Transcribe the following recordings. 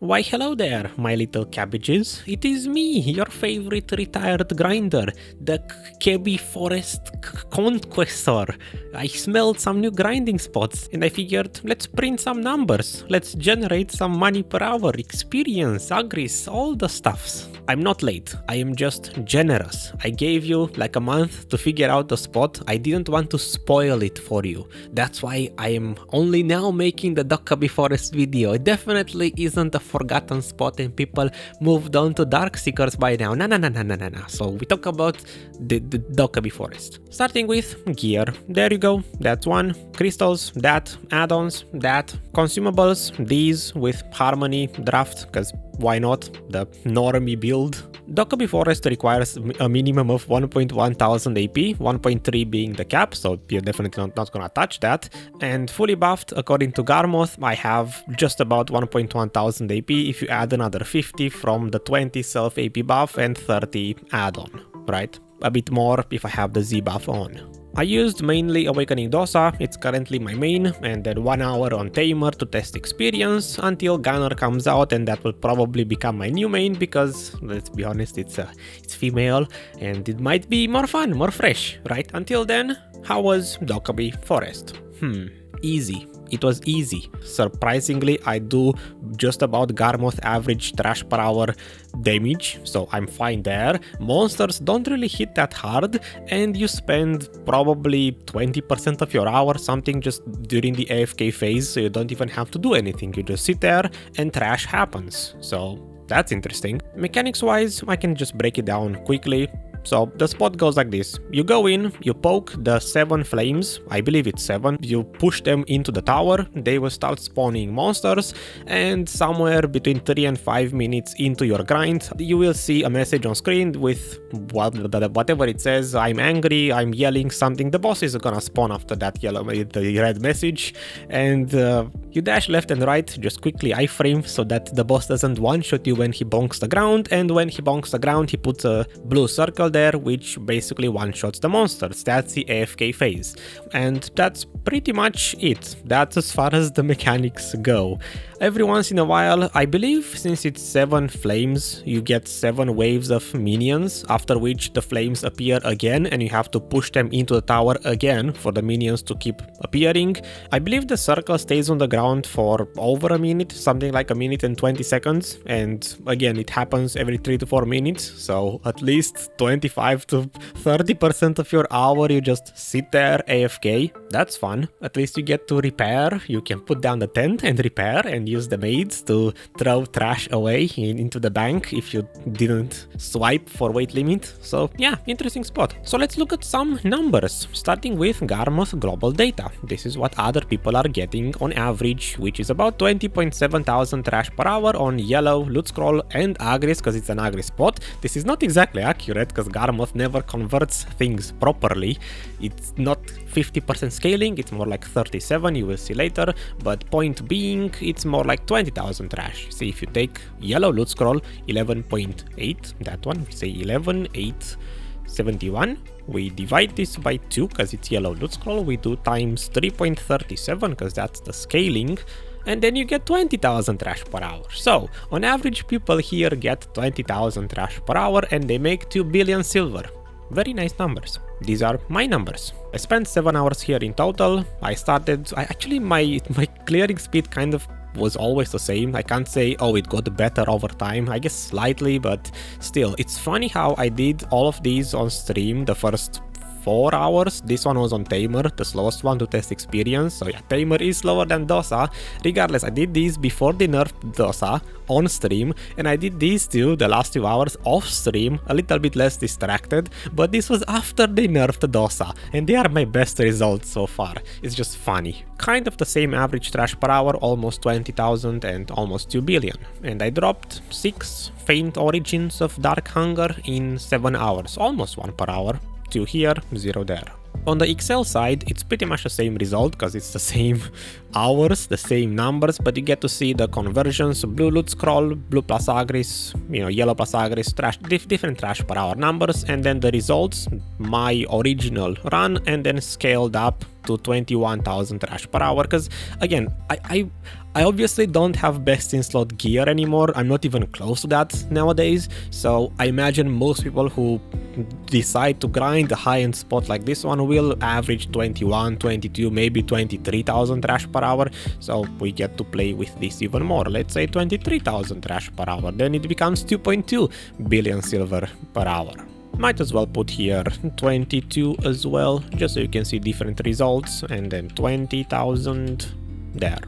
Why hello there, my little cabbages. It is me, your favorite retired grinder, the Dokkebi Forest conquestor. I smelled some new grinding spots and I figured let's print some numbers, let's generate some money per hour, experience, agris, all the stuffs. I'm not late, I am just generous. I gave you like a month to figure out the spot. I didn't want to spoil it for you. That's why I am only now making the Dokkebi Forest video. It definitely isn't a forgotten spot and people moved on to Dark Seekers by now. No. So we talk about the Dokkebi Forest. Starting with gear. There you go. That's one. Crystals, that. Add-ons, that. Consumables, these with harmony, draft, because why not? The normie build. Dokkebi Forest requires a minimum of 1.1 thousand AP, 1.3 being the cap, so you're definitely not gonna touch that. And fully buffed, according to Garmoth, I have just about 1.1 thousand AP if you add another 50 from the 20 self AP buff and 30 add-on, right? A bit more if I have the Z buff on. I used mainly Awakening Dosa, it's currently my main, and then 1 hour on Tamer to test experience until Gunner comes out, and that will probably become my new main because, let's be honest, it's female and it might be more fun, more fresh, right? Until then, how was Dokkebi Forest? Easy. It was easy. Surprisingly, I do just about Garmoth average trash per hour damage, so I'm fine there. Monsters don't really hit that hard, and you spend probably 20% of your hour something just during the AFK phase, so you don't even have to do anything. You just sit there and trash happens. So that's interesting. Mechanics wise, I can just break it down quickly. So the spot goes like this. You go in, you poke the 7 flames, I believe it's 7, you push them into the tower, they will start spawning monsters, and somewhere between 3 and 5 minutes into your grind, you will see a message on screen with whatever it says. I'm angry, I'm yelling something, the boss is gonna spawn after that the red message, and you dash left and right, just quickly iframe so that the boss doesn't one-shot you when he bonks the ground, and when he bonks the ground he puts a blue circle there, which basically one-shots the monsters. That's the AFK phase. And that's pretty much it. That's as far as the mechanics go. Every once in a while, I believe since it's 7 flames, you get 7 waves of minions, after which the flames appear again and you have to push them into the tower again for the minions to keep appearing. I believe the circle stays on the ground for over a minute, something like 1 minute and 20 seconds. And again, it happens every 3 to 4 minutes. So at least 25 to 30% of your hour you just sit there AFK. That's fun. At least you get to repair. You can put down the tent and repair and use the maids to throw trash away into the bank if you didn't swipe for weight limit. So yeah, interesting spot. So let's look at some numbers, starting with Garmoth global data. This is what other people are getting on average, which is about 20.7 thousand trash per hour on yellow, loot scroll and agris, because it's an agris spot. This is not exactly accurate because Garmoth never converts things properly. It's not 50% scaling, it's more like 37, you will see later, but point being, it's more like 20,000 trash. See, if you take yellow loot scroll, 11.8, that one, say 11,871, we divide this by 2 because it's yellow loot scroll, we do times 3.37 because that's the scaling, and then you get 20,000 trash per hour. So, on average, people here get 20,000 trash per hour and they make 2 billion silver. Very nice numbers. These are my numbers. I spent 7 hours here in total. Actually my clearing speed kind of was always the same. I can't say, oh, it got better over time. I guess slightly, but still, it's funny how I did all of these on stream the first 4 hours. This one was on Tamer, the slowest one to test experience. So yeah, Tamer is slower than Dosa. Regardless, I did these before they nerfed Dosa on stream, and I did these two the last 2 hours off stream, a little bit less distracted, but this was after they nerfed Dosa, and they are my best results so far. It's just funny. Kind of the same average trash per hour, almost 20,000 and almost 2 billion. And I dropped 6 faint origins of Dark Hunger in 7 hours, almost 1 per hour. 2 here, 0 there. On the Excel side, it's pretty much the same result because it's the same hours, the same numbers, but you get to see the conversions, blue loot scroll, blue plus agris, yellow plus agris, trash, different trash per hour numbers, and then the results, my original run, and then scaled up to 21,000 trash per hour, because again, I obviously don't have best in slot gear anymore. I'm not even close to that nowadays, so I imagine most people who decide to grind a high-end spot like this one will average 21, 22, maybe 23,000 trash per hour, so we get to play with this even more. Let's say 23,000 trash per hour, then it becomes 2.2 billion silver per hour. Might as well put here 22 as well, just so you can see different results, and then 20,000 there.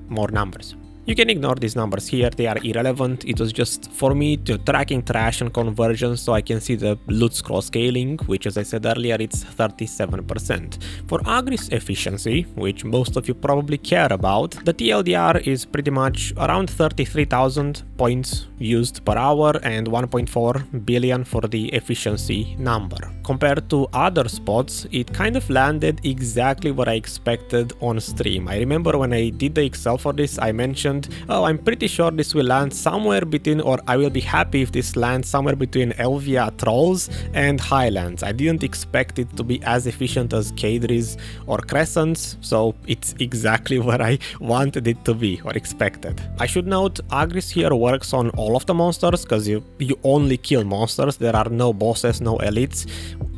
More numbers. You can ignore these numbers here, they are irrelevant. It was just for me to tracking trash and conversions so I can see the loot scroll scaling, which as I said earlier, it's 37%. For Agris Efficiency, which most of you probably care about, the TLDR is pretty much around 33,000 points used per hour and 1.4 billion for the efficiency number. Compared to other spots, it kind of landed exactly what I expected on stream. I remember when I did the Excel for this, I mentioned, oh, I'm pretty sure this will land somewhere between, or I will be happy if this lands somewhere between Elvia Trolls and Highlands. I didn't expect it to be as efficient as Cadres or Crescents, so it's exactly what I wanted it to be or expected. I should note, Agris here works on all of the monsters, because you only kill monsters, there are no bosses, no elites,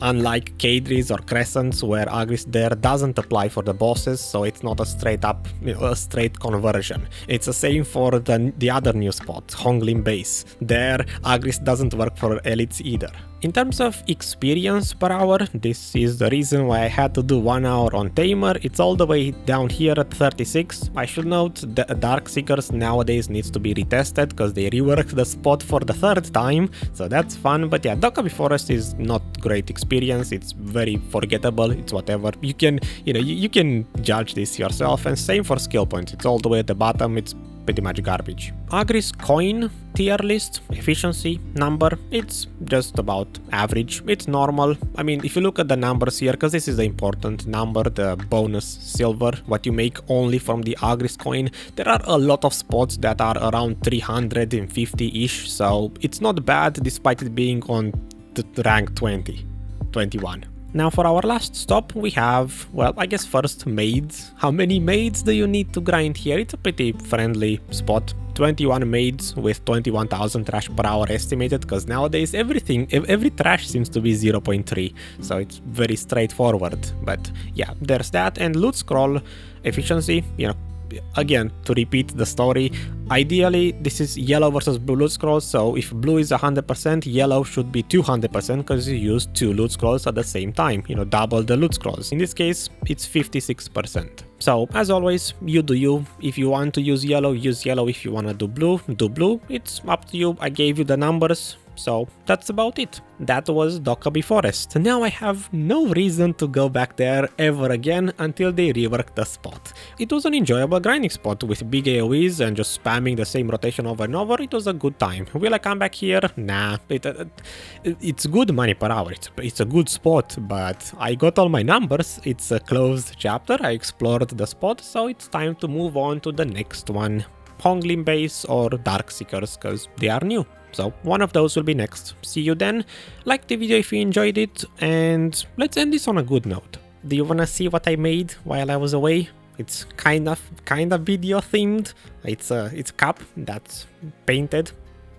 unlike Cadres or Crescents where Agris there doesn't apply for the bosses, so it's not a straight up, a straight conversion. It's the same for the other new spot, Honglim Base. There, Agris doesn't work for elites either. In terms of experience per hour, this is the reason why I had to do 1 hour on Tamer. It's all the way down here at 36. I should note the Dark Seekers nowadays needs to be retested because they reworked the spot for the 3rd time, so that's fun. But yeah, Dokkebi Forest is not great experience. It's very forgettable. It's whatever. You can, you can judge this yourself, and same for skill points. It's all the way at the bottom. It's pretty much garbage. Agris coin tier list, efficiency number, it's just about average, it's normal. I mean, if you look at the numbers here, because this is the important number, the bonus silver, what you make only from the Agris coin, there are a lot of spots that are around 350-ish, so it's not bad despite it being on rank 20, 21. Now for our last stop we have, well, I guess first Maids. How many Maids do you need to grind here? It's a pretty friendly spot. 21 Maids with 21,000 trash per hour estimated, because nowadays every trash seems to be 0.3, so it's very straightforward. But yeah, there's that. And loot scroll efficiency, again, to repeat the story, ideally this is yellow versus blue loot scrolls, so if blue is 100%, yellow should be 200% because you use 2 loot scrolls at the same time, double the loot scrolls. In this case, it's 56%. So, as always, you do you. If you want to use yellow, use yellow. If you want to do blue. It's up to you. I gave you the numbers. So that's about it. That was Dokkebi Forest. Now I have no reason to go back there ever again until they rework the spot. It was an enjoyable grinding spot with big AoEs and just spamming the same rotation over and over. It was a good time. Will I come back here? Nah, it's good money per hour. It's a good spot, but I got all my numbers. It's a closed chapter. I explored the spot, so it's time to move on to the next one. Honglim Base or Dark Seekers, because they are new. So one of those will be next. See you then. Like the video if you enjoyed it, and let's end this on a good note. Do you wanna see what I made while I was away? It's kind of video themed. It's a cup that's painted.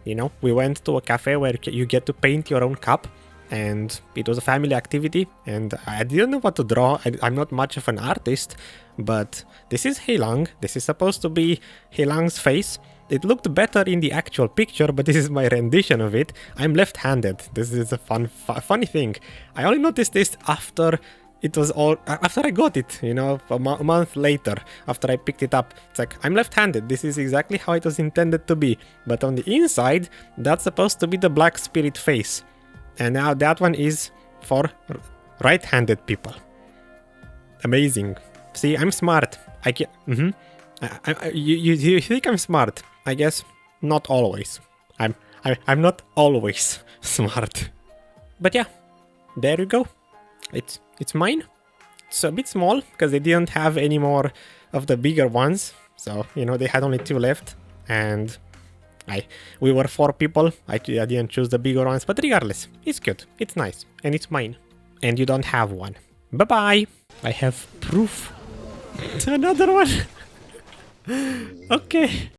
We went to a cafe where you get to paint your own cup, and it was a family activity, and I didn't know what to draw. I'm not much of an artist, but this is Heilang. This is supposed to be Heilang's face. It looked better in the actual picture, but this is my rendition of it. I'm left-handed. This is a funny thing. I only noticed this after I got it, a month later, after I picked it up. It's like, I'm left-handed. This is exactly how it was intended to be. But on the inside, that's supposed to be the Black Spirit face. And now that one is for right-handed people. Amazing. See, I'm smart. You think I'm smart? I guess not always. I'm not always smart. But yeah, there you go. It's mine. It's a bit small because they didn't have any more of the bigger ones. So they had only 2 left, and we were 4 people. I didn't choose the bigger ones, but regardless, it's cute. It's nice, and it's mine. And you don't have one. Bye-bye. I have proof. Another one. Okay.